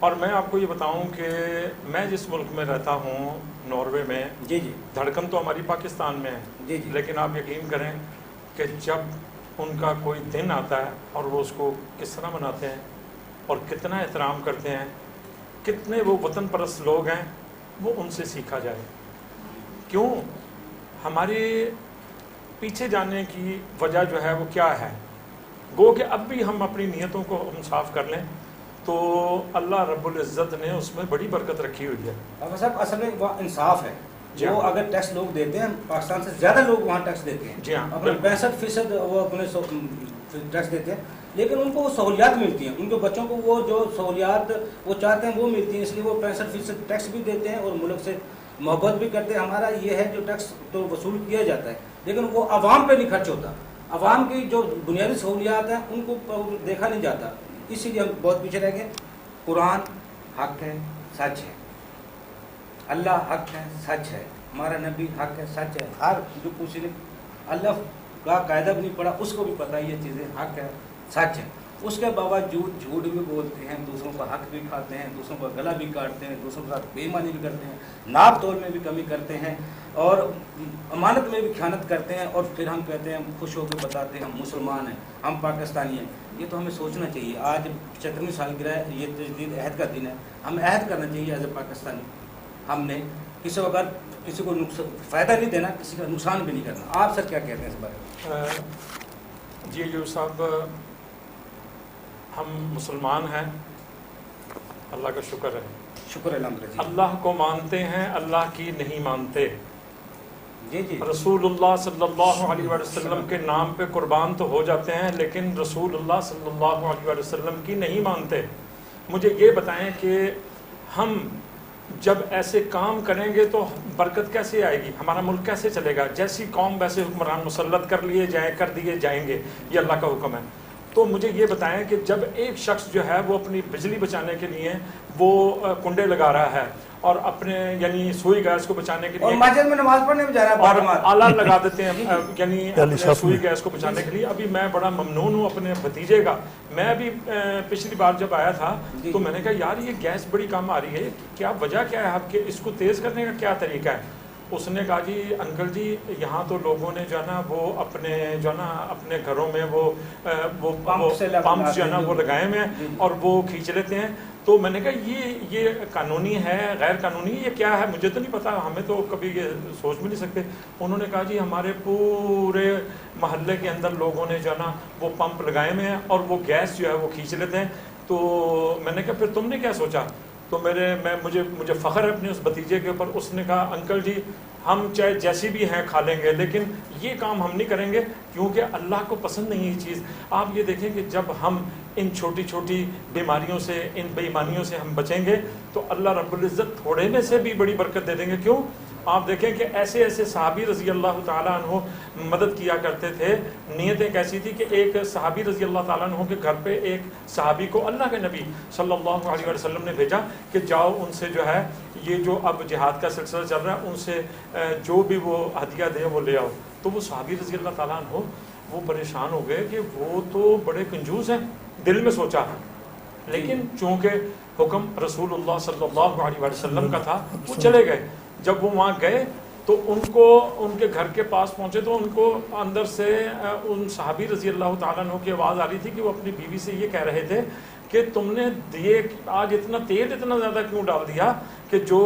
اور میں آپ کو یہ بتاؤں کہ میں جس ملک میں رہتا ہوں ناروے میں، جی جی دھڑکن تو ہماری پاکستان میں ہے، جی جی لیکن آپ یقین کریں کہ جب ان کا کوئی دن آتا ہے اور وہ اس کو کس طرح مناتے ہیں اور کتنا احترام کرتے ہیں، کتنے وہ وطن پرست لوگ ہیں، وہ ان سے سیکھا جائے۔ کیوں؟ ہمارے پیچھے جانے کی وجہ جو ہے وہ کیا ہے؟ گو کہ اب بھی ہم اپنی نیتوں کو ہم صاف کر لیں تو اللہ رب العزت نے اس میں بڑی برکت رکھی ہوئی ہے۔ ڈاکٹر صاحب اصل میں وہ انصاف ہے، جی ہاں۔ وہ اگر ٹیکس لوگ دیتے ہیں، پاکستان سے زیادہ لوگ وہاں ٹیکس دیتے ہیں، جی ہاں، اپنے 65% وہ اپنے ٹیکس دیتے ہیں، لیکن ان کو وہ سہولیات ملتی ہیں، ان کے بچوں کو وہ جو سہولیات وہ چاہتے ہیں وہ ملتی ہیں، اس لیے وہ 65% ٹیکس بھی دیتے ہیں اور ملک سے محبت بھی کرتے ہیں۔ ہمارا یہ ہے جو ٹیکس تو وصول کیا جاتا ہے لیکن وہ عوام پہ نہیں خرچ ہوتا، عوام کی جو بنیادی سہولیات ہیں ان کو دیکھا نہیں جاتا، اسی لیے ہم بہت پیچھے رہ گئے۔ قرآن حق ہے، سچ ہے، اللہ حق ہے، سچ ہے، ہمارا نبی حق ہے، سچ ہے، ہر جو کسی نے اللہ کا قاعدہ بھی نہیں پڑھا اس کو بھی پتہ ہے یہ چیزیں حق ہے، سچ ہے، اس کے باوجود جھوٹ بھی بولتے ہیں، دوسروں کا حق بھی کھاتے ہیں، دوسروں کا گلا بھی کاٹتے ہیں، دوسروں کے ساتھ بے ایمانی بھی کرتے ہیں، ناپ تول میں بھی کمی کرتے ہیں اور امانت میں بھی خیانت کرتے ہیں، اور پھر ہم کہتے ہیں، خوش ہو کے بتاتے ہیں ہم مسلمان ہیں، ہم پاکستانی ہیں۔ یہ تو ہمیں سوچنا چاہیے، آج 75ویں سالگرہ ہے، یہ تجدید عہد کا دن ہے، ہمیں عہد کرنا چاہیے ایز اے پاکستانی، ہم نے کسی وقت کسی کو فائدہ نہیں دینا، کسی کا نقصان بھی نہیں کرنا۔ آپ سر کیا کہتے ہیں اس بارے میں؟ جی جو صاحب، ہم مسلمان ہیں، اللہ کا شکر ہے، شکر الحمدللہ جی۔ اللہ کو مانتے ہیں، اللہ کی نہیں مانتے، جی جی رسول اللہ صلی اللہ علیہ وسلم کے نام پہ قربان تو ہو جاتے ہیں لیکن رسول اللہ صلی اللہ علیہ وسلم کی نہیں مانتے۔ مجھے یہ بتائیں کہ ہم جب ایسے کام کریں گے تو برکت کیسے آئے گی؟ ہمارا ملک کیسے چلے گا؟ جیسی قوم ویسے حکمران مسلط کر دیے جائیں گے، یہ اللہ کا حکم ہے۔ تو مجھے یہ بتائیں کہ جب ایک شخص جو ہے وہ اپنی بجلی بچانے کے لیے وہ کنڈے لگا رہا ہے اور اپنے یعنی سوئی گیس کو بچانے کے اور لیے مسجد میں نماز پڑھنے بھی جا رہا ہے، اور بارہمات آلہ لگا دیتے ہیں یعنی اپنے سوئی گیس کو بچانے کے لیے۔ ابھی میں بڑا ممنون ہوں اپنے بھتیجے کا، میں ابھی پچھلی بار جب آیا تھا تو میں نے کہا یار یہ گیس بڑی کم آ رہی ہے، کیا وجہ کیا ہے آپ کے، اس کو تیز کرنے کا کیا طریقہ ہے؟ اس نے کہا جی انکل جی یہاں تو لوگوں نے جو ہے نا وہ اپنے گھروں میں وہ پمپ جو ہے نا وہ لگائے ہوئے ہیں اور وہ کھینچ لیتے ہیں۔ تو میں نے کہا یہ قانونی ہے غیر قانونی، یہ کیا ہے؟ مجھے تو نہیں پتا، ہمیں تو کبھی یہ سوچ بھی نہیں سکتے۔ انہوں نے کہا جی ہمارے پورے محلے کے اندر لوگوں نے جو ہے نا وہ پمپ لگائے ہوئے ہیں اور وہ گیس جو ہے وہ کھینچ لیتے ہیں۔ تو میں نے کہا پھر تم نے کیا سوچا؟ تو مجھے فخر ہے اپنے اس بھتیجے کے اوپر۔ اس نے کہا انکل جی ہم چاہے جیسی بھی ہیں کھا لیں گے لیکن یہ کام ہم نہیں کریں گے کیونکہ اللہ کو پسند نہیں یہ چیز۔ آپ یہ دیکھیں کہ جب ہم ان چھوٹی چھوٹی بیماریوں سے، ان بے ایمانیوں سے ہم بچیں گے تو اللہ رب العزت تھوڑے میں سے بھی بڑی برکت دے دیں گے۔ کیوں؟ آپ دیکھیں کہ ایسے صحابی رضی اللہ تعالیٰ عنہ مدد کیا کرتے تھے۔ نیتیں کیسی تھی کہ ایک صحابی رضی اللہ تعالیٰ عنہ کے گھر پہ ایک صحابی کو اللہ کے نبی صلی اللہ علیہ وسلم نے بھیجا کہ جاؤ ان سے جو ہے یہ جو اب جہاد کا سلسلہ چل رہا ہے ان سے جو بھی وہ ہدیہ دے وہ لے آؤ۔ تو وہ صحابی رضی اللہ تعالیٰ عنہ وہ پریشان ہو گئے کہ وہ تو بڑے کنجوس ہیں، دل میں سوچا، لیکن چونکہ حکم رسول اللہ صلی اللہ علیہ وسلم کا تھا وہ چلے گئے۔ جب وہ وہاں گئے تو ان کے گھر کے پاس پہنچے تو ان کو اندر سے ان صحابی رضی اللہ تعالیٰ عنہ کی آواز آ رہی تھی کہ وہ اپنی بیوی سے یہ کہہ رہے تھے کہ تم نے دیے آج اتنا تیل اتنا زیادہ کیوں ڈال دیا کہ جو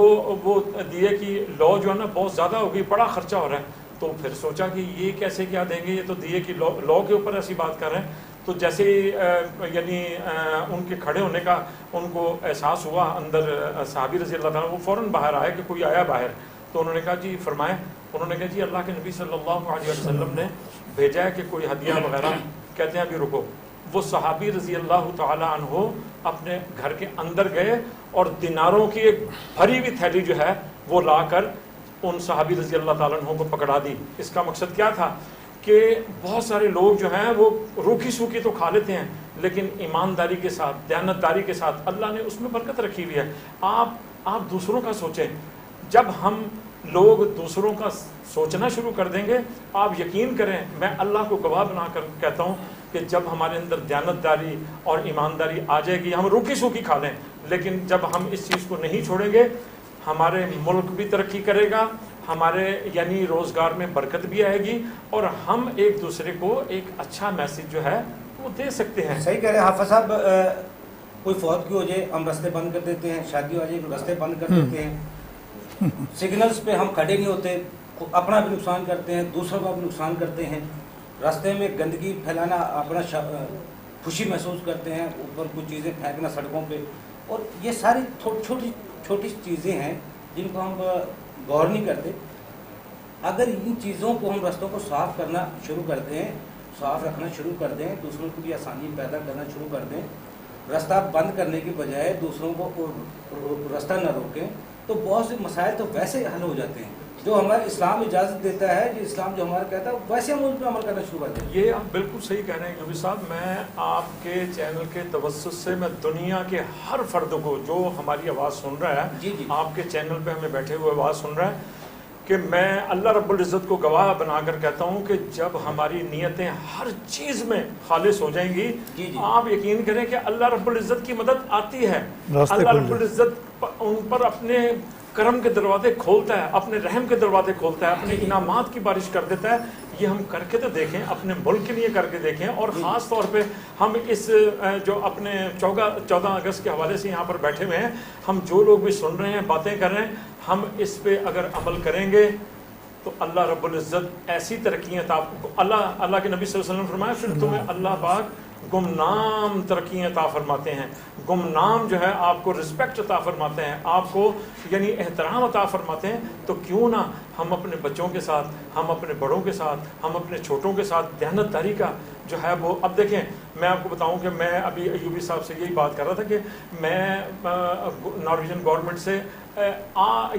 وہ دیے کی لو جو ہے نا بہت زیادہ ہو گئی، بڑا خرچہ ہو رہا ہے۔ تو پھر سوچا کہ یہ کیسے کیا دیں گے، یہ تو دیے کی لو کے اوپر ایسی بات کر رہے ہیں۔ تو جیسے یعنی ان کے کھڑے ہونے کا ان کو احساس ہوا اندر صحابی رضی اللہ تعالیٰ، وہ فوراً باہر آئے کہ کوئی آیا باہر۔ تو انہوں نے کہا جی فرمائیں۔ انہوں نے کہا جی اللہ کے نبی صلی اللہ علیہ وسلم نے بھیجا ہے کہ کوئی ہدیہ وغیرہ۔ کہتے ہیں ابھی رکو۔ وہ صحابی رضی اللہ تعالیٰ عنہ اپنے گھر کے اندر گئے اور دیناروں کی ایک بھری ہوئی تھیلی جو ہے وہ لا کر ان صحابی رضی اللہ تعالیٰ عنہ کو پکڑا دی۔ اس کا مقصد کیا تھا کہ بہت سارے لوگ جو ہیں وہ روکھی سوکھی تو کھا لیتے ہیں لیکن ایمانداری کے ساتھ، دیانتداری کے ساتھ اللہ نے اس میں برکت رکھی ہوئی ہے۔ آپ دوسروں کا سوچیں، جب ہم لوگ دوسروں کا سوچنا شروع کر دیں گے، آپ یقین کریں، میں اللہ کو گواہ بنا کر کہتا ہوں کہ جب ہمارے اندر دیانتداری اور ایمانداری آ جائے گی ہم روکی سوکھی کھا لیں، لیکن جب ہم اس چیز کو نہیں چھوڑیں گے ہمارے ملک بھی ترقی کرے گا، ہمارے یعنی روزگار میں برکت بھی آئے گی، اور ہم ایک دوسرے کو ایک اچھا میسج جو ہے وہ دے سکتے ہیں۔ صحیح کہہ رہے ہیں حافظ صاحب، کوئی فوت کی ہو جائے ہم راستے بند کر دیتے ہیں، شادی ہو جائے راستے بند کر دیتے ہیں، سگنلز پہ ہم کھڑے نہیں ہوتے، اپنا بھی نقصان کرتے ہیں، دوسروں کا بھی نقصان کرتے ہیں، راستے میں گندگی پھیلانا، اپنا خوشی محسوس کرتے ہیں، اوپر کچھ چیزیں پھینکنا سڑکوں پہ، اور یہ ساری چھوٹی چھوٹی چیزیں ہیں جن کو ہم غور نہیں کرتے۔ اگر ان چیزوں کو ہم راستوں کو صاف کرنا شروع کر دیں، صاف رکھنا شروع کر دیں، دوسروں کو بھی آسانی پیدا کرنا شروع کر دیں، راستہ بند کرنے کی بجائے دوسروں کو راستہ نہ روکیں، تو بہت سے مسائل تو ویسے حل ہو جاتے ہیں جو ہمارا اسلام اجازت دیتا ہے، جو اسلام جو ہمارا کہتا ہے ویسے ہم اس پہ عمل کرنا شروع کر دیں۔ یہ آپ بالکل صحیح کہہ رہے ہیں یوبی صاحب، میں آپ کے چینل کے توسط سے میں دنیا کے ہر فرد کو جو ہماری آواز سن رہا ہے، آپ کے چینل پہ ہمیں بیٹھے ہوئے آواز سن رہا ہے، کہ میں اللہ رب العزت کو گواہ بنا کر کہتا ہوں کہ جب ہماری نیتیں ہر چیز میں خالص ہو جائیں گی، آپ یقین کریں کہ اللہ رب العزت کی مدد آتی ہے، اللہ رب العزت ان پر اپنے کرم کے دروازے کھولتا ہے، اپنے رحم کے دروازے کھولتا ہے، اپنے انعامات کی بارش کر دیتا ہے۔ یہ ہم کر کے تو دیکھیں، اپنے ملک کے لیے کر کے دیکھیں، اور خاص طور پہ ہم اس جو اپنے 14 اگست کے حوالے سے یہاں پر بیٹھے ہوئے ہیں، ہم جو لوگ بھی سن رہے ہیں، باتیں کر رہے ہیں، ہم اس پہ اگر عمل کریں گے تو اللہ رب العزت ایسی ترقیاں اللہ کے نبی صلی اللہ علیہ وسلم فرمایا پھر تمہیں اللہ پاک گمنام ترقیاں عطا فرماتے ہیں، گمنام جو ہے آپ کو رسپیکٹ عطا فرماتے ہیں، آپ کو یعنی احترام عطا فرماتے ہیں۔ تو کیوں نہ ہم اپنے بچوں کے ساتھ، ہم اپنے بڑوں کے ساتھ، ہم اپنے چھوٹوں کے ساتھ دیانتداری کا جو ہے وہ، اب دیکھیں میں آپ کو بتاؤں کہ میں ابھی ایوبی صاحب سے یہی بات کر رہا تھا کہ میں نارویجن گورنمنٹ سے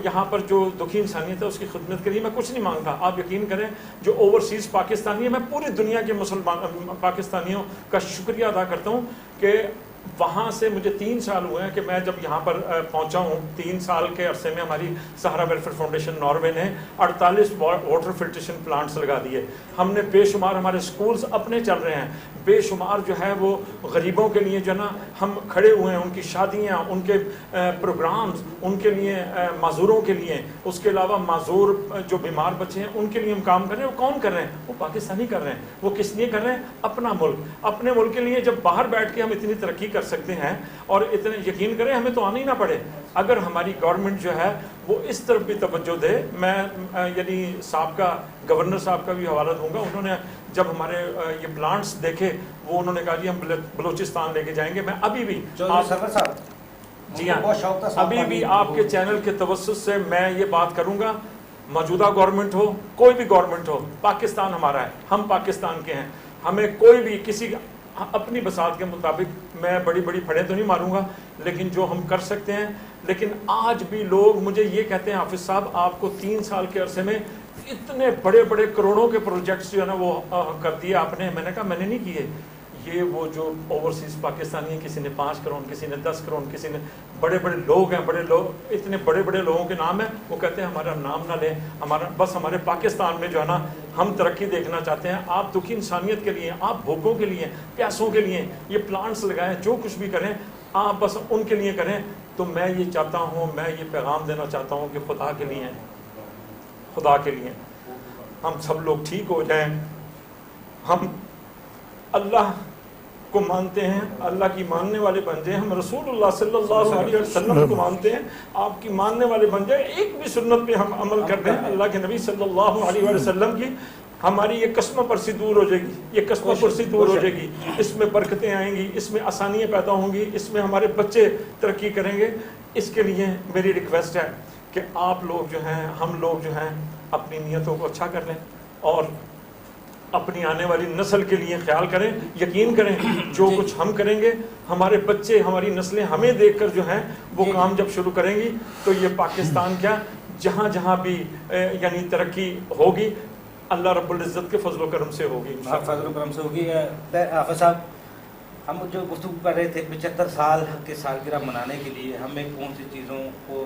یہاں پر جو دکھی انسانیت ہے اس کی خدمت کے لیے میں کچھ نہیں مانگتا۔ آپ یقین کریں جو اوورسیز پاکستانی ہے، میں پوری دنیا کے مسلمان پاکستانیوں کا شکریہ ادا کرتا ہوں کہ وہاں سے مجھے 3 سال ہوئے ہیں کہ میں جب یہاں پر پہنچا ہوں، 3 سال کے عرصے میں ہماری سہارا ویلفیئر فاؤنڈیشن ناروے نے 48 واٹر فلٹریشن پلانٹس لگا دیے، ہم نے بے شمار ہمارے سکولز اپنے چل رہے ہیں، بے شمار جو ہے وہ غریبوں کے لیے جو نا ہم کھڑے ہوئے ہیں، ان کی شادیاں، ان کے پروگرامز، ان کے لیے معذوروں کے لیے، اس کے علاوہ معذور جو بیمار بچے ہیں ان کے لیے ہم کام کر رہے ہیں۔ وہ کون کر رہے ہیں؟ وہ پاکستانی کر رہے ہیں۔ وہ کس لیے کر رہے ہیں؟ اپنا ملک، اپنے ملک کے لیے۔ جب باہر بیٹھ کے ہم اتنی ترقی کر سکتے ہیں اور اتنے، یقین کریں ہمیں تو آنا ہی نہ پڑے اگر ہماری گورنمنٹ جو ہے وہ اس طرف بھی توجہ دے۔ میں یعنی سابقہ گورنر صاحب کا بھی حوالہ دوں گا، انہوں نے جب ہمارے یہ پلانٹس دیکھے وہ انہوں نے کہا جی ہم بلوچستان لے کے جائیں گے۔ میں ابھی بھی جی ہاں ابھی بھی آپ کے چینل کے توسط سے میں یہ بات کروں گا، موجودہ گورنمنٹ ہو، کوئی بھی گورنمنٹ ہو، پاکستان ہمارا ہے، ہم پاکستان کے ہیں، ہمیں کوئی بھی کسی اپنی بساط کے مطابق میں بڑی بڑی پھڑیں تو نہیں ماروں گا، لیکن جو ہم کر سکتے ہیں۔ لیکن آج بھی لوگ مجھے یہ کہتے ہیں حافظ صاحب آپ کو 3 سال کے عرصے میں اتنے بڑے بڑے کروڑوں کے پروجیکٹس جو ہے نا وہ کر دیے آپ نے۔ میں نے کہا میں نے نہیں کیے، یہ وہ جو اوورسیز پاکستانی ہیں، کسی نے 5 کروڑ، کسی نے 10 کروڑ، کسی نے بڑے بڑے لوگ ہیں، بڑے لوگ، اتنے بڑے بڑے لوگوں کے نام ہیں، وہ کہتے ہیں ہمارا نام نہ لیں، ہمارا بس ہمارے پاکستان میں جو ہے نا ہم ترقی دیکھنا چاہتے ہیں۔ آپ دکھی انسانیت کے لیے، آپ بھوکوں کے لیے، پیاسوں کے لیے یہ پلانٹس لگائیں، جو کچھ بھی کریں آپ بس ان کے لیے کریں۔ تو میں یہ چاہتا ہوں، میں یہ پیغام دینا چاہتا ہوں کہ خدا کے لیے، خدا کے لیے ہم سب لوگ ٹھیک ہو جائیں۔ ہم اللہ کو مانتے ہیں، اللہ کی ماننے والے بن جائیں، ہم رسول اللہ صلی اللہ علیہ وسلم کو مانتے ہیں، آپ کی ماننے والے بن جائیں، ایک بھی سنت پہ ہم عمل کر دیں اللہ کے نبی صلی اللہ علیہ وسلم کی، ہماری یہ قسمہ پرسی دور ہو جائے گی، یہ قسمہ پرسی دور ہو جائے گی، اس میں برکتیں آئیں گی، اس میں آسانیاں پیدا ہوں گی، اس میں ہمارے بچے ترقی کریں گے۔ اس کے لیے میری ریکویسٹ ہے کہ آپ لوگ جو ہیں، ہم لوگ جو ہیں اپنی نیتوں کو اچھا کر لیں اور اپنی آنے والی نسل کے لیے خیال کریں۔ یقین کریں جو کچھ ہم کریں گے ہمارے بچے، ہماری نسلیں ہمیں دیکھ کر جو ہیں وہ کام جب شروع کریں گی تو یہ پاکستان کیا جہاں جہاں بھی یعنی ترقی ہوگی اللہ رب العزت کے فضل و کرم سے ہوگی، فضل و کرم سے ہوگی۔ حافظ صاحب ہم جو گفتگو کر رہے تھے 75 سال کے سالگرہ منانے کے لیے ہمیں کون سی چیزوں کو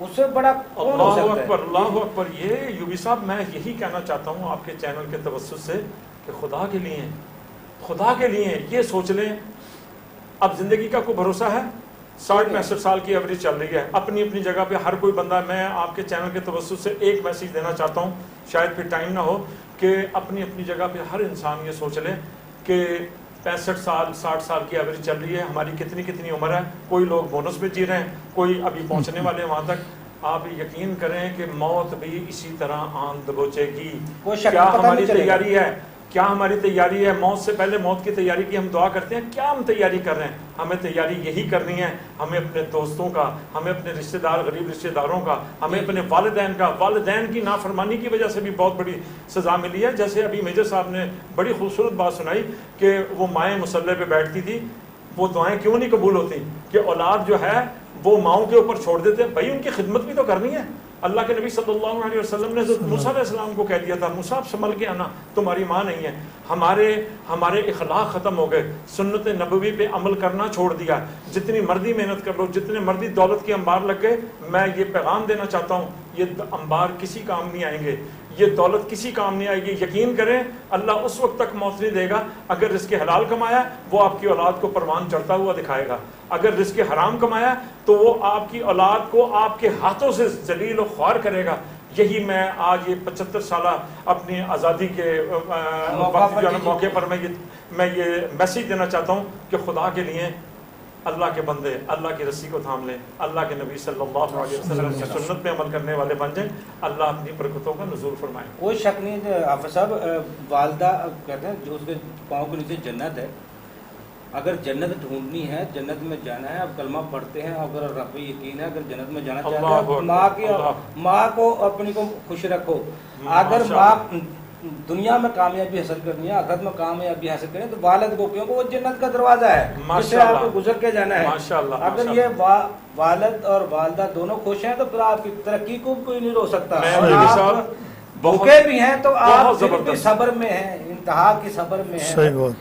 اس سے بڑا کون ہو اللہ سکتا ہے؟ اکبر، اللہ اکبر۔ یہ یوبی صاحب میں یہی کہنا چاہتا ہوں آپ کے چینل کے توسط سے کہ خدا کے لیے، خدا کے لیے یہ سوچ لیں، اب زندگی کا کوئی بھروسہ ہے؟ 60-65 سال کی ایوریج چل رہی ہے، اپنی اپنی جگہ پہ ہر کوئی بندہ۔ میں آپ کے چینل کے توسط سے ایک میسیج دینا چاہتا ہوں، شاید پھر ٹائم نہ ہو، کہ اپنی اپنی جگہ پہ ہر انسان یہ سوچ لے کہ 65 سال 60 سال کی ایوریج چل رہی ہے، ہماری کتنی عمر ہے۔ کوئی لوگ بونس میں جی رہے ہیں، کوئی ابھی پہنچنے والے ہیں وہاں تک۔ آپ یقین کریں کہ موت بھی اسی طرح آن دبوچے گی۔ کیا ہماری تیاری ہے؟ کیا ہماری تیاری ہے؟ موت سے پہلے موت کی تیاری کی ہم دعا کرتے ہیں، کیا ہم تیاری کر رہے ہیں؟ ہمیں تیاری یہی کرنی ہے، ہمیں اپنے دوستوں کا، ہمیں اپنے رشتہ دار، غریب رشتہ داروں کا، ہمیں اپنے والدین کا۔ والدین کی نافرمانی کی وجہ سے بھی بہت بڑی سزا ملی ہے، جیسے ابھی میجر صاحب نے بڑی خوبصورت بات سنائی کہ وہ مائیں مصلے پہ بیٹھتی تھی، وہ دعائیں کیوں نہیں قبول ہوتی کہ اولاد جو ہے وہ ماؤں کے اوپر چھوڑ دیتے ہیں؟ بھائی ان کی خدمت بھی تو کرنی ہے۔ اللہ کے نبی صلی اللہ علیہ وسلم نے موسیٰ علیہ السلام کو کہہ دیا تھا، موسیٰ آپ سنبھل کے آنا، تمہاری ماں نہیں ہے۔ ہمارے اخلاق ختم ہو گئے، سنت نبوی پہ عمل کرنا چھوڑ دیا۔ جتنی مرضی محنت کر لو، جتنے مرضی دولت کے انبار لگ گئے، میں یہ پیغام دینا چاہتا ہوں، یہ انبار کسی کام نہیں آئیں گے، یہ دولت کسی کام نہیں آئے گی۔ یقین کریں اللہ اس وقت تک موت نہیں دے گا، اگر رزق حلال کمایا وہ آپ کی اولاد کو پروان چڑھتا ہوا دکھائے گا، اگر رزق حرام کمایا تو وہ آپ کی اولاد کو آپ کے ہاتھوں سے ذلیل و خوار کرے گا۔ یہی میں آج یہ 75 سالہ اپنی آزادی کے موقع پر میں یہ میسیج دینا چاہتا ہوں کہ خدا کے لیے اللہ کے بندے اللہ کی رسی کو تھام لیں، اللہ کے نبی صلی اللہ علیہ وسلم کی سنت پہ عمل کرنے والے بن جائیں، اللہ اپنی برکتوں کا نزول فرمائے۔ کوئی شک نہیں حافظ صاحب، والدہ کہتے ہیں جو اس کے پاؤں کے نیچے جنت ہے، اگر جنت ڈھونڈنی ہے، جنت میں جانا ہے، اب کلمہ پڑھتے ہیں، اگر رب پہ یقین ہے، اگر جنت میں جانا چاہتے ہیں ماں کو اپنی کو خوش رکھو۔ اگر ماں دنیا میں کامیابی حاصل کرنی ہے، آخرت میں کامیابی حاصل کرنی ہے تو والد کو کیونکہ وہ جنت کا دروازہ ہے جس سے آپ کو گزر کے جانا ہے۔ اگر یہ والد اور والدہ دونوں خوش ہیں تو پھر آپ کی ترقی کو کوئی نہیں روک سکتا۔ اور آپ بھوکے بھی ہیں تو آپ بھی صبر میں ہیں، انتہا کی صبر میں ہیں۔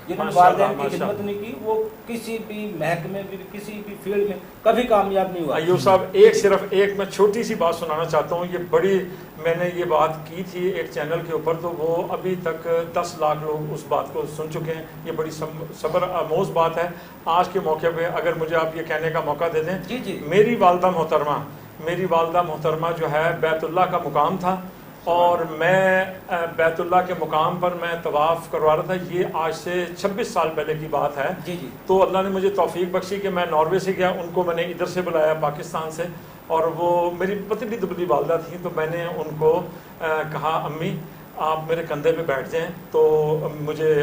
جنہوں نے والدین کی خدمت نہیں کی وہ کسی بھی محکمے میں، کسی بھی فیلڈ میں کبھی کامیاب نہیں ہوا۔ ایوب صاحب صرف ایک میں چھوٹی سی بات سنانا چاہتا ہوں، یہ بڑی میں نے یہ بات کی تھی ایک چینل کے اوپر، تو وہ ابھی تک 10 لاکھ لوگ اس بات کو سن چکے ہیں۔ یہ بڑی صبر آموز بات ہے۔ آج کے موقع پہ اگر مجھے آپ یہ کہنے کا موقع دے دیں، میری والدہ محترمہ جو ہے بیت اللہ کا مقام تھا، اور میں بیت اللہ کے مقام پر میں طواف کروا رہا تھا، یہ آج سے 26 سال پہلے کی بات ہے۔ تو اللہ نے مجھے توفیق بخشی کہ میں ناروے سے گیا، ان کو میں نے ادھر سے بلایا پاکستان سے، اور وہ میری پتلی دبلی والدہ تھیں، تو میں نے ان کو کہا امی آپ میرے کندھے پہ بیٹھ جائیں تو مجھے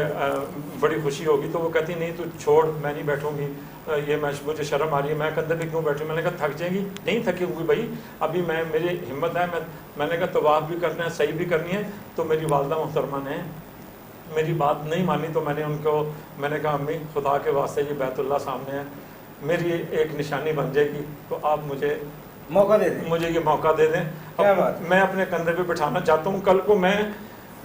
بڑی خوشی ہوگی۔ تو وہ کہتی نہیں تو چھوڑ، میں نہیں بیٹھوں گی، یہ مجھے شرم آ رہی ہے، میں کندھے پہ کیوں بیٹھوں؟ میں نے کہا تھک جائیں گی؟ نہیں تھکی ہوئی بھائی، ابھی میری ہمت ہے، میں نے کہا طواف بھی کرنا ہے، صحیح بھی کرنی ہے۔ تو میری والدہ محترمہ نے میری بات نہیں مانی، تو میں نے کہا امی خدا کے واسطے یہ بیت اللہ سامنے ہے، میری ایک نشانی بن جائے گی، تو آپ مجھے یہ موقع دے دیں۔ میں اپنے کندھے پہ بٹھانا چاہتا ہوں۔ کل کو میں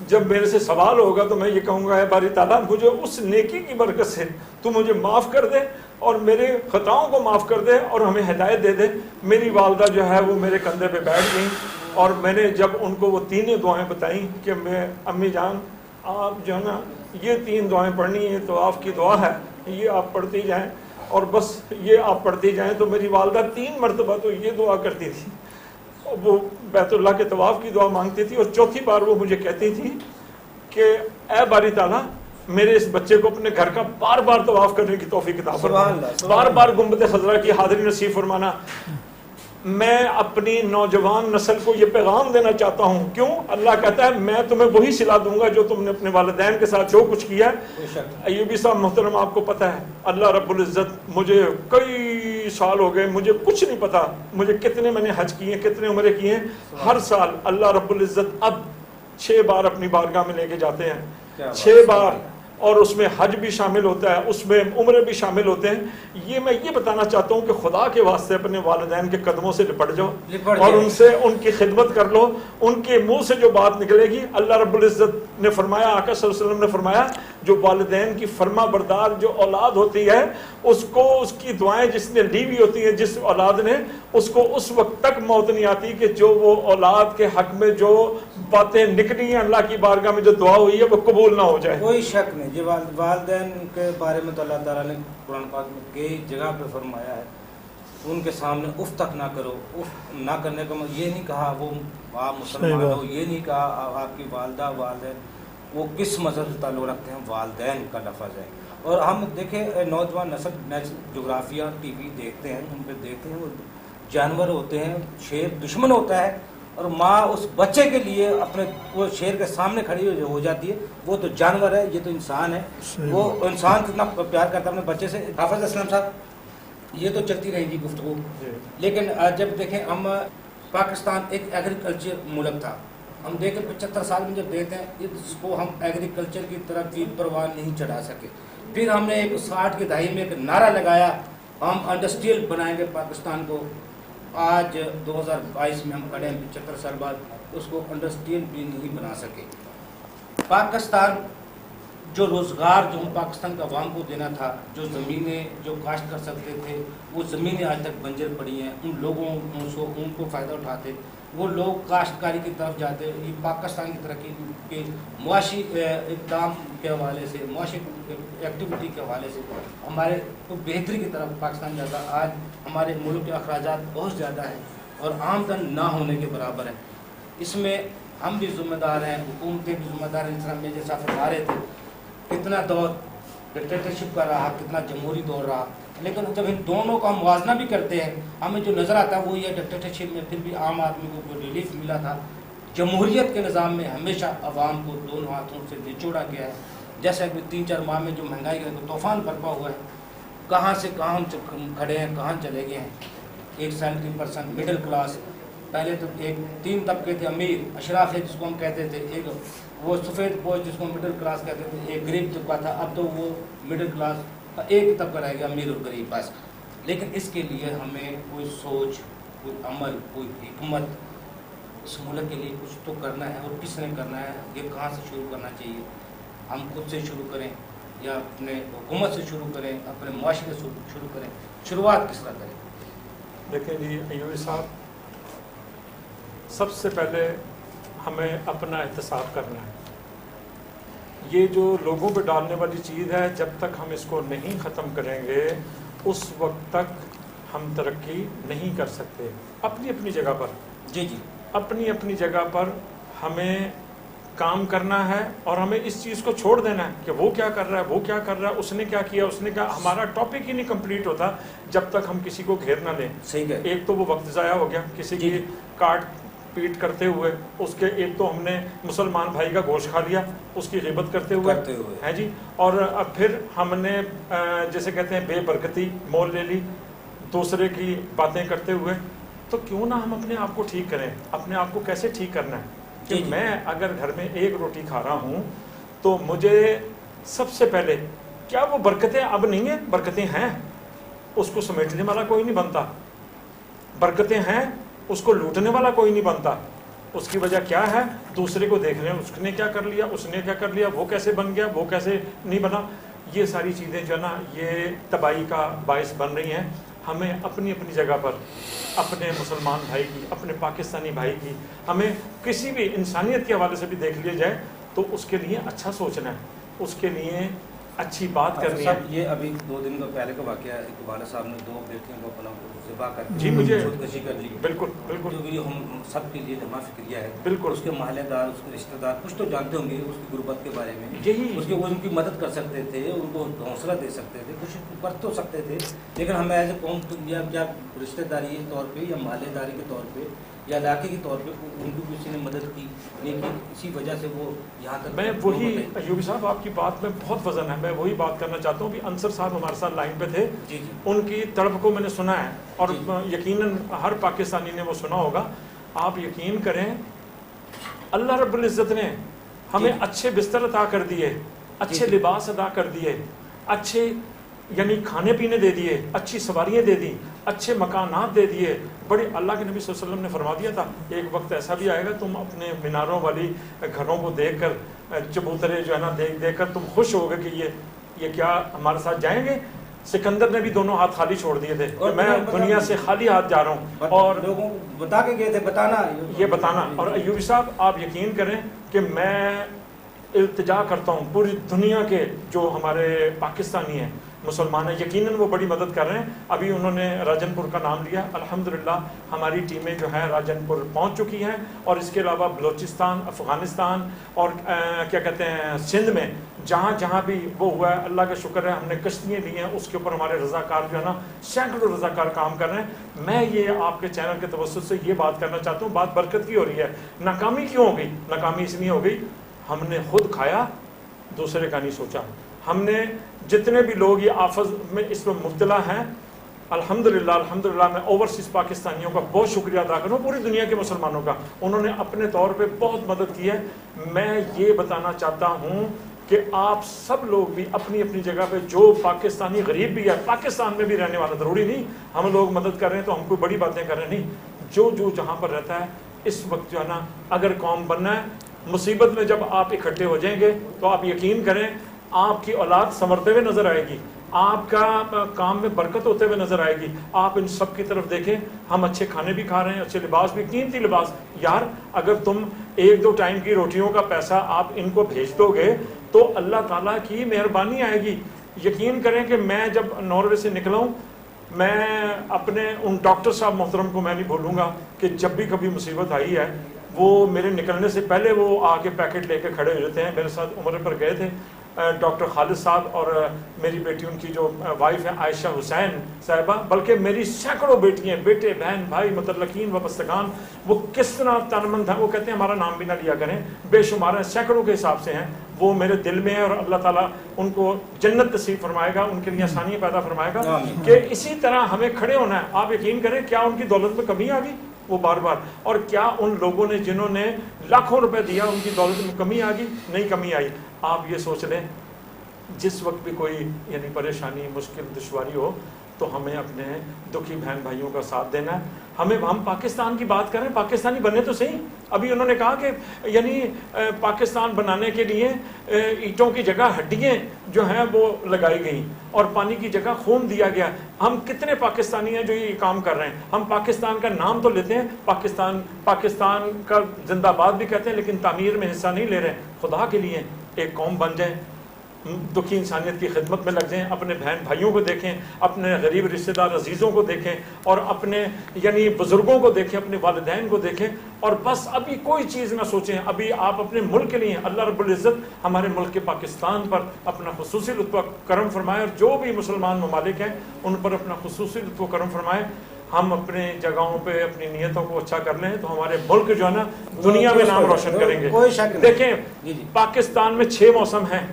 جب میرے سے سوال ہوگا تو میں یہ کہوں گا اے باری تعالیٰ مجھے اس نیکی کی برکت سے تو مجھے معاف کر دے اور میرے خطاؤں کو معاف کر دے اور ہمیں ہدایت دے دے۔ میری والدہ جو ہے وہ میرے کندھے پہ بیٹھ گئیں، اور میں نے جب ان کو وہ تینوں دعائیں بتائیں کہ میں امی جان آپ جو ہے نا یہ 3 دعائیں پڑھنی ہے، تو آپ کی دعا ہے یہ آپ پڑھتی جائیں، اور بس یہ آپ پڑھتی جائیں، تو میری والدہ 3 مرتبہ تو یہ دعا کرتی تھی، وہ بیت اللہ کے طواف کی دعا مانگتی تھی، اور چوتھی بار وہ مجھے کہتی تھی کہ اے باری تعالیٰ میرے اس بچے کو اپنے گھر کا بار بار طواف کرنے کی توفیق عطا فرما، بار بار گنبد خضرا کی حاضری نصیب فرمانا۔ میں اپنی نوجوان نسل کو یہ پیغام دینا چاہتا ہوں، کیوں؟ اللہ کہتا ہے میں تمہیں وہی صلہ دوں گا جو تم نے اپنے والدین کے ساتھ جو کچھ کیا ہے۔ ایوبی صاحب محترم آپ کو پتہ ہے اللہ رب العزت مجھے کئی سال ہو گئے، مجھے کچھ نہیں پتا مجھے کتنے میں نے حج کیے ہیں، کتنے عمرے کیے ہیں۔ ہر سال اللہ رب العزت اب 6 بار اپنی بارگاہ میں لے کے جاتے ہیں، 6 بار، اور اس میں حج بھی شامل ہوتا ہے، اس میں عمرے بھی شامل ہوتے ہیں۔ یہ میں یہ بتانا چاہتا ہوں کہ خدا کے واسطے اپنے والدین کے قدموں سے لپٹ جاؤ اور ان کی خدمت کر لو۔ ان کے منہ سے جو بات نکلے گی، اللہ رب العزت نے فرمایا، آقا صلی اللہ علیہ وسلم نے فرمایا جو والدین کی فرما بردار جو اولاد ہوتی ہے اس کو اس کی دعائیں جس نے لی ہوئی ہوتی ہیں جس اولاد نے, اس کو اس وقت تک موت نہیں آتی کہ جو وہ اولاد کے حق میں جو باتیں نکلی ہیں اللہ کی بارگاہ میں جو دعا ہوئی ہے وہ قبول نہ ہو جائے. کوئی شک نہیں, جو والدین کے بارے میں تو اللہ تعالیٰ نے قرآن پاک میں کئی جگہ پہ فرمایا ہے, ان کے سامنے اف تک نہ کرو. اف نہ کرنے کا یہ نہیں کہا وہ آپ مسلمان ہو, یہ نہیں کہا آپ کی والدہ والدین وہ کس مذہب سے تعلق رکھتے ہیں, والدین کا لفظ ہے. اور ہم دیکھیں نوجوان نسل نیشنل جغرافیہ ٹی وی دیکھتے ہیں, ان پہ دیکھتے ہیں وہ جانور ہوتے ہیں, شیر دشمن ہوتا ہے اور ماں اس بچے کے لیے اپنے وہ شیر کے سامنے کھڑی ہو جاتی ہے. وہ تو جانور ہے, یہ تو انسان ہے. وہ انسان کتنا پیار کرتا ہے اپنے بچے سے. حافظ اسلم صاحب یہ تو چلتی رہے گی گفتگو, لیکن جب دیکھیں ہم پاکستان ایک ایگریکلچر ملک تھا, ہم دیکھیں 75 سال میں جب دیکھتے ہیں اس کو ہم ایگریکلچر کی طرف بھی پروان نہیں چڑھا سکے. پھر ہم نے ایک 60 کی دہائی میں ایک نعرہ لگایا ہم انڈسٹریل بنائیں گے پاکستان کو. آج 2022 میں ہم کھڑے ہیں 75 سال بعد اس کو انڈسٹریل بھی نہیں بنا سکے. پاکستان جو روزگار جو ہم پاکستان کا عوام کو دینا تھا, جو زمینیں جو کاشت کر سکتے تھے وہ زمینیں آج تک بنجر پڑی ہیں. ان لوگوں ان کو فائدہ اٹھاتے, وہ لوگ کاشتکاری کی طرف جاتے. یہ پاکستان کی ترقی کے معاشی اقدام کے حوالے سے, معاشی ایکٹیویٹی کے حوالے سے ہمارے کو بہتری کی طرف پاکستان جاتا. آج ہمارے ملک کے اخراجات بہت زیادہ ہیں اور آمدن نہ ہونے کے برابر ہیں. اس میں ہم بھی ذمہ دار ہیں, حکومتیں بھی ذمہ دار ہیں. اس طرح میں جیسا فرما رہے تھے کتنا دور ڈکٹیٹرشپ کا رہا, کتنا جمہوری دور رہا, لیکن جب ان دونوں کا موازنہ بھی کرتے ہیں ہمیں جو نظر آتا ہے وہ یہ ڈکٹیٹرشپ میں پھر بھی عام آدمی کو جو ریلیف ملا تھا, جمہوریت کے نظام میں ہمیشہ عوام کو دونوں ہاتھوں سے نچوڑا گیا ہے. جیسا کہ 3-4 ماہ میں جو مہنگائی کا طوفان برپا ہوا ہے, کہاں سے کہاں ہم کھڑے ہیں, کہاں چلے گئے ہیں. ایک سینٹری پرسن مڈل کلاس, پہلے تو ایک 3 طبقے تھے, امیر اشراف ہے جس کو ہم کہتے تھے, ایک وہ سفید پوش جس کو مڈل کلاس کہتے تھے, ایک غریب طبقہ تھا. اب تو وہ مڈل کلاس ایک طبقہ رہ گیا, امیر اور غریب بس. لیکن اس کے لیے ہمیں کوئی سوچ, کوئی عمل, کوئی حکمت اس ملک کے لیے کچھ تو کرنا ہے. اور کس نے کرنا ہے, یہ کہاں سے شروع کرنا چاہیے؟ ہم خود سے شروع کریں یا اپنے حکومت سے شروع کریں, اپنے معاشرے سے شروع کریں؟ شروعات کس طرح کریں؟ دیکھیں جی ایوبی صاحب, سب سے پہلے ہمیں اپنا احتساب کرنا ہے. یہ جو لوگوں پہ ڈالنے والی چیز ہے, جب تک ہم اس کو نہیں ختم کریں گے اس وقت تک ہم ترقی نہیں کر سکتے. اپنی اپنی جگہ پر, جی جی, اپنی اپنی جگہ پر ہمیں کام کرنا ہے اور ہمیں اس چیز کو چھوڑ دینا ہے کہ وہ کیا کر رہا ہے, وہ کیا کر رہا ہے, اس نے کیا کیا, اس نے کیا. ہمارا ٹاپک ہی نہیں کمپلیٹ ہوتا جب تک ہم کسی کو گھیر نہ لیں. صحیح ہے. ایک تو وہ وقت ضائع ہو گیا کسی کی کاٹ پیٹ کرتے ہوئے, اس کے ایک تو ہم نے مسلمان بھائی کا گوشت کھا لیا اس کی غیبت کرتے ہوئے ہے جی, اور اب پھر ہم نے جیسے کہتے ہیں بے برکتی مول لے لی دوسرے کی باتیں کرتے ہوئے. تو کیوں نہ ہم اپنے آپ کو ٹھیک کریں. اپنے آپ کو کیسے ٹھیک کرنا ہے کہ میں اگر گھر میں ایک روٹی کھا رہا ہوں تو مجھے سب سے پہلے کیا وہ برکتیں اب نہیں ہیں, برکتیں ہیں, اس کو سمیٹنے والا کوئی نہیں بنتا. برکتیں ہیں, اس کو لوٹنے والا کوئی نہیں بنتا. اس کی وجہ کیا ہے, دوسرے کو دیکھ رہے ہیں, اس نے کیا کر لیا, اس نے کیا کر لیا, وہ کیسے بن گیا, وہ کیسے نہیں بنا. یہ ساری چیزیں جو نا یہ تباہی کا باعث بن رہی ہیں. ہمیں اپنی اپنی جگہ پر اپنے مسلمان بھائی کی, اپنے پاکستانی بھائی کی, ہمیں کسی بھی انسانیت کے حوالے سے بھی دیکھ لیا جائے تو اس کے لیے اچھا سوچنا ہے, اس کے لیے اچھی بات کرنی ہے. یہ ابھی 2 دن کا پہلے کا واقعہ ہے, والد صاحب نے 2 بیٹیوں کو اپنا ذبح کر جی مجھے خودکشی کر لی. بالکل بالکل, جو ہم سب کے لیے جمع فکریہ ہے. بالکل. اس کے محلے دار, اس کے رشتہ دار کچھ تو جانتے ہوں گے اس کی غربت کے بارے میں, یہی اس کے وہ ان کی مدد کر سکتے تھے, ان کو حوصلہ دے سکتے تھے, کچھ کر تو سکتے تھے. لیکن ہمیں ایز اے قوم یا رشتہ داری کے طور پہ یا محلے داری کے طور پہ یا علاقے کے طور پہ ان کو کسی نے مدد کی نہیں کی, اسی وجہ سے وہ یہاں تک. میں وہی ایوبی صاحب آپ کی بات میں بہت وزن ہے, میں وہی بات کرنا چاہتا ہوں. بھی انصر صاحب ہمارے ساتھ لائن پہ تھے, جی جی, ان کی تڑپ کو میں نے سنا ہے اور یقیناً ہر پاکستانی نے وہ سنا ہوگا. آپ یقین کریں اللہ رب العزت نے ہمیں اچھے بستر عطا کر دیے, اچھے لباس عطا کر دیے, اچھے یعنی کھانے پینے دے دیے، اچھی سواریاں دے دی، اچھے مکانات دے دیے. بڑے اللہ کے نبی صلی اللہ علیہ وسلم نے فرما دیا تھا ایک وقت ایسا بھی آئے گا تم اپنے میناروں والی گھروں کو دیکھ کر، چبوترے جو ہے نا دیکھ کر تم خوش ہو گے کہ یہ کیا ہمارے ساتھ جائیں گے. سکندر نے بھی دونوں ہاتھ خالی چھوڑ دیے تھے کہ میں دنیا سے خالی ہاتھ جا رہا ہوں، اور لوگوں کو بتا کے گئے تھے یہ بتانا. اور ایوبی صاحب آپ یقین کریں کہ میں التجا کرتا ہوں پوری دنیا کے جو ہمارے پاکستانی ہیں، مسلمان ہیں، یقیناً وہ بڑی مدد کر رہے ہیں. ابھی انہوں نے راجن پور کا نام لیا، الحمدللہ ہماری ٹیمیں جو ہیں راجن پور پہنچ چکی ہیں، اور اس کے علاوہ بلوچستان، افغانستان اور کیا کہتے ہیں سندھ میں جہاں جہاں بھی وہ ہوا ہے، اللہ کا شکر ہے ہم نے کشتیاں لی ہیں، اس کے اوپر ہمارے رضاکار جو ہے نا سینکڑوں رضاکار کام کر رہے ہیں. میں یہ آپ کے چینل کے توسط سے یہ بات کرنا چاہتا ہوں، بات برکت کی ہو رہی ہے. ناکامی کیوں ہو گئی؟ ناکامی اس لیے ہو گئی ہم نے خود کھایا، دوسرے کا نہیں سوچا. ہم نے جتنے بھی لوگ یہ آفت میں اس میں مبتلا ہیں، الحمدللہ میں اوورسیز پاکستانیوں کا بہت شکریہ ادا کروں، پوری دنیا کے مسلمانوں کا، انہوں نے اپنے طور پہ بہت مدد کی ہے. میں یہ بتانا چاہتا ہوں کہ آپ سب لوگ بھی اپنی اپنی جگہ پہ، جو پاکستانی غریب بھی ہے، پاکستان میں بھی رہنے والا، ضروری نہیں ہم لوگ مدد کر رہے ہیں تو ہم کوئی بڑی باتیں کر رہے ہیں، نہیں. جو جہاں پر رہتا ہے اس وقت جو ہے نا، اگر قوم بننا ہے، مصیبت میں جب آپ اکٹھے ہو جائیں گے تو آپ یقین کریں آپ کی اولاد سنورتے ہوئے نظر آئے گی، آپ کا کام میں برکت ہوتے ہوئے نظر آئے گی. آپ ان سب کی طرف دیکھیں، ہم اچھے کھانے بھی کھا رہے ہیں، اچھے لباس بھی، قیمتی لباس. یار اگر تم 1-2 ٹائم کی روٹیوں کا پیسہ آپ ان کو بھیج دو گے تو اللہ تعالیٰ کی مہربانی آئے گی. یقین کریں کہ میں جب ناروے سے نکلا ہوں، میں اپنے ان ڈاکٹر صاحب محترم کو میں نہیں بھولوں گا کہ جب بھی کبھی مصیبت آئی ہے وہ میرے نکلنے سے پہلے وہ آ کے پیکٹ لے کے کھڑے ہو جاتے ہیں. میرے ساتھ عمرے پر گئے تھے ڈاکٹر خالد صاحب اور میری بیٹی، ان کی جو وائف ہے عائشہ حسین صاحبہ، بلکہ میری سینکڑوں بیٹیاں، بیٹے، بہن، بھائی، متعلقین، وابستگان، وہ کس طرح تنمند ہیں. وہ کہتے ہیں ہمارا نام بھی نہ لیا کریں، بے شمار ہیں، سینکڑوں کے حساب سے ہیں. وہ میرے دل میں ہے اور اللہ تعالیٰ ان کو جنت نصیب فرمائے گا، ان کے لیے آسانی پیدا فرمائے گا کہ اسی طرح ہمیں کھڑے ہونا ہے. آپ یقین کریں کیا ان کی دولت میں کمی آ گئی؟ وہ بار بار. اور کیا ان لوگوں نے جنہوں نے لاکھوں روپے دیا ان کی دولت میں کمی آ گئی؟ نہیں کمی آئی. آپ یہ سوچ لیں جس وقت بھی کوئی یعنی پریشانی، مشکل، دشواری ہو تو ہمیں اپنے دکھی بہن بھائیوں کا ساتھ دینا ہے. ہم پاکستان کی بات کریں، پاکستانی بنے تو صحیح. ابھی انہوں نے کہا کہ یعنی پاکستان بنانے کے لیے اینٹوں کی جگہ ہڈیاں جو ہیں وہ لگائی گئیں اور پانی کی جگہ خون دیا گیا. ہم کتنے پاکستانی ہیں جو یہ کام کر رہے ہیں؟ ہم پاکستان کا نام تو لیتے ہیں، پاکستان کا زندہ باد بھی کہتے ہیں، لیکن تعمیر میں حصہ نہیں لے رہے. خدا کے لیے ایک قوم بن جائیں، دکھی انسانیت کی خدمت میں لگ جائیں، اپنے بہن بھائیوں کو دیکھیں، اپنے غریب رشتہ دار عزیزوں کو دیکھیں، اور اپنے یعنی بزرگوں کو دیکھیں، اپنے والدین کو دیکھیں، اور بس ابھی کوئی چیز نہ سوچیں. ابھی آپ اپنے ملک کے لیے، اللہ رب العزت ہمارے ملک کے پاکستان پر اپنا خصوصی لطف و کرم فرمائے، اور جو بھی مسلمان ممالک ہیں ان پر اپنا خصوصی لطف و کرم فرمائے. ہم اپنے جگہوں پہ اپنی نیتوں کو اچھا کر لیں تو ہمارے ملک جو ہے نا دنیا میں نام روشن کریں گے. دیکھیں پاکستان میں 6 موسم ہیں.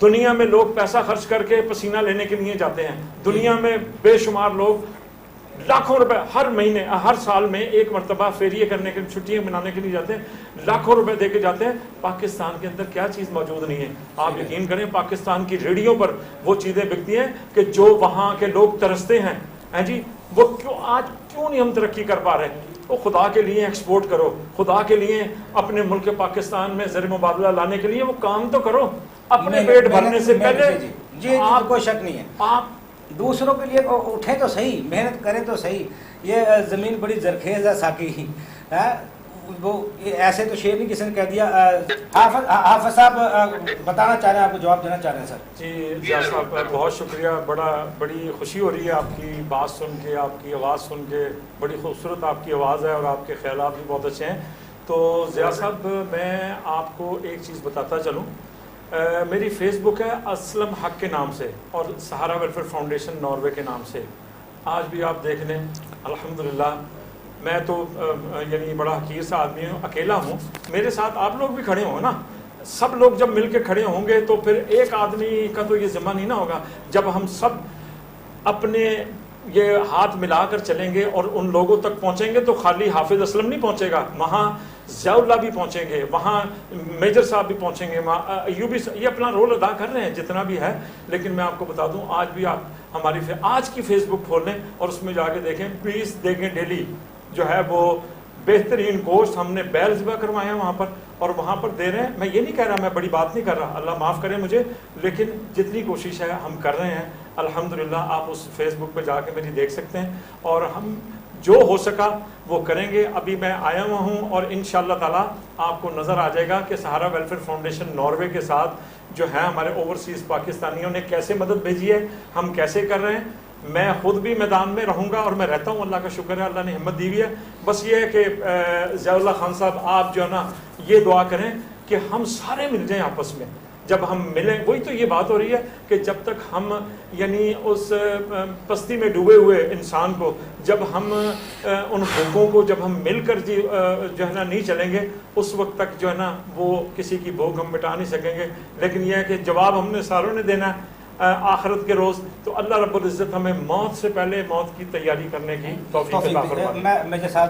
دنیا میں لوگ پیسہ خرچ کر کے پسینہ لینے کے لیے جاتے ہیں. دنیا میں بے شمار لوگ لاکھوں روپے ہر مہینے، ہر سال میں ایک مرتبہ فیریے کرنے کے لیے، چھٹیاں منانے کے لیے جاتے ہیں، لاکھوں روپے دے کے جاتے ہیں. پاکستان کے اندر کیا چیز موجود نہیں ہے؟ آپ یقین کریں پاکستان کی ریڑھیوں پر وہ چیزیں بکتی ہیں کہ جو وہاں کے لوگ ترستے ہیں. جی وہ آج کیوں نہیں ہم ترقی کر پا رہے؟ وہ خدا کے لیے ایکسپورٹ کرو، خدا کے لیے اپنے ملک پاکستان میں زر مبادلہ لانے کے لیے وہ کام تو کرو. اپنے پیٹ بھرنے سے پہلے جی آپ کوئی شک نہیں ہے، آپ دوسروں کے لیے اٹھیں تو صحیح، محنت کریں تو صحیح. یہ زمین بڑی زرخیز ہے ساقی، وہ ایسے تو شعر نہیں کسی نے کہہ دیا. حافظ صاحب بتانا چاہ رہے ہیں، آپ کو جواب دینا چاہ رہے ہیں سر. جی ضیاء صاحب بہت شکریہ، بڑی خوشی ہو رہی ہے آپ کی بات سن کے، آپ کی آواز سن کے. بڑی خوبصورت آپ کی آواز ہے اور آپ کے خیالات بھی بہت اچھے ہیں. تو ضیاء صاحب میں آپ کو ایک چیز بتاتا چلوں. میری فیس بک ہے اسلم حق کے نام سے اور سہارا ویلفیئر فاؤنڈیشن ناروے کے نام سے. آج بھی آپ دیکھ لیں الحمدللہ میں تو یعنی بڑا حقیر سا آدمی ہوں، اکیلا ہوں. میرے ساتھ آپ لوگ بھی کھڑے ہوں نا، سب لوگ جب مل کے کھڑے ہوں گے تو پھر ایک آدمی کا تو یہ ذمہ نہیں نہ ہوگا. جب ہم سب اپنے یہ ہاتھ ملا کر چلیں گے اور ان لوگوں تک پہنچیں گے تو خالی حافظ اسلم نہیں پہنچے گا، وہاں ضیاء اللہ بھی پہنچیں گے، وہاں میجر صاحب بھی پہنچیں گے، وہاں ایوبی یہ اپنا رول ادا کر رہے ہیں جتنا بھی ہے. لیکن میں آپ کو بتا دوں آج بھی آپ ہماری آج کی فیس بک کھول لیں اور اس میں جا کے دیکھیں، پلیز دیکھیں ڈیلی جو ہے وہ بہترین گوشت ہم نے بیل ذبح کروائے ہیں وہاں پر اور وہاں پر دے رہے ہیں. میں یہ نہیں کہہ رہا، میں بڑی بات نہیں کر رہا، اللہ معاف کرے مجھے، لیکن جتنی کوشش ہے ہم کر رہے ہیں الحمدللہ. آپ اس فیس بک پہ جا کے میری دیکھ سکتے ہیں اور ہم جو ہو سکا وہ کریں گے. ابھی میں آیا ہوا ہوں اور انشاءاللہ تعالی آپ کو نظر آ جائے گا کہ سہارا ویلفیئر فاؤنڈیشن ناروے کے ساتھ جو ہے ہمارے اوورسیز پاکستانیوں نے کیسے مدد بھیجی ہے، ہم کیسے کر رہے ہیں. میں خود بھی میدان میں رہوں گا اور میں رہتا ہوں، اللہ کا شکر ہے، اللہ نے ہمت دی ہوئی ہے. بس یہ ہے کہ ضیاء اللہ خان صاحب آپ جو ہے نا یہ دعا کریں کہ ہم سارے مل جائیں آپس میں. جب ہم ملیں، وہی تو یہ بات ہو رہی ہے کہ جب تک ہم یعنی اس پستی میں ڈوبے ہوئے انسان کو، جب ہم ان حقوقوں کو جب ہم مل کر جو ہے نا نہیں چلیں گے، اس وقت تک جو ہے نا وہ کسی کی بھوک ہم مٹا نہیں سکیں گے. لیکن یہ ہے کہ جواب ہم نے ساروں نے دینا ہے آخرت کے روز. تو اللہ رب العزت ہمیں موت سے پہلے موت کی تیاری کرنے کی توفیق عطا فرمائے. میں جیسا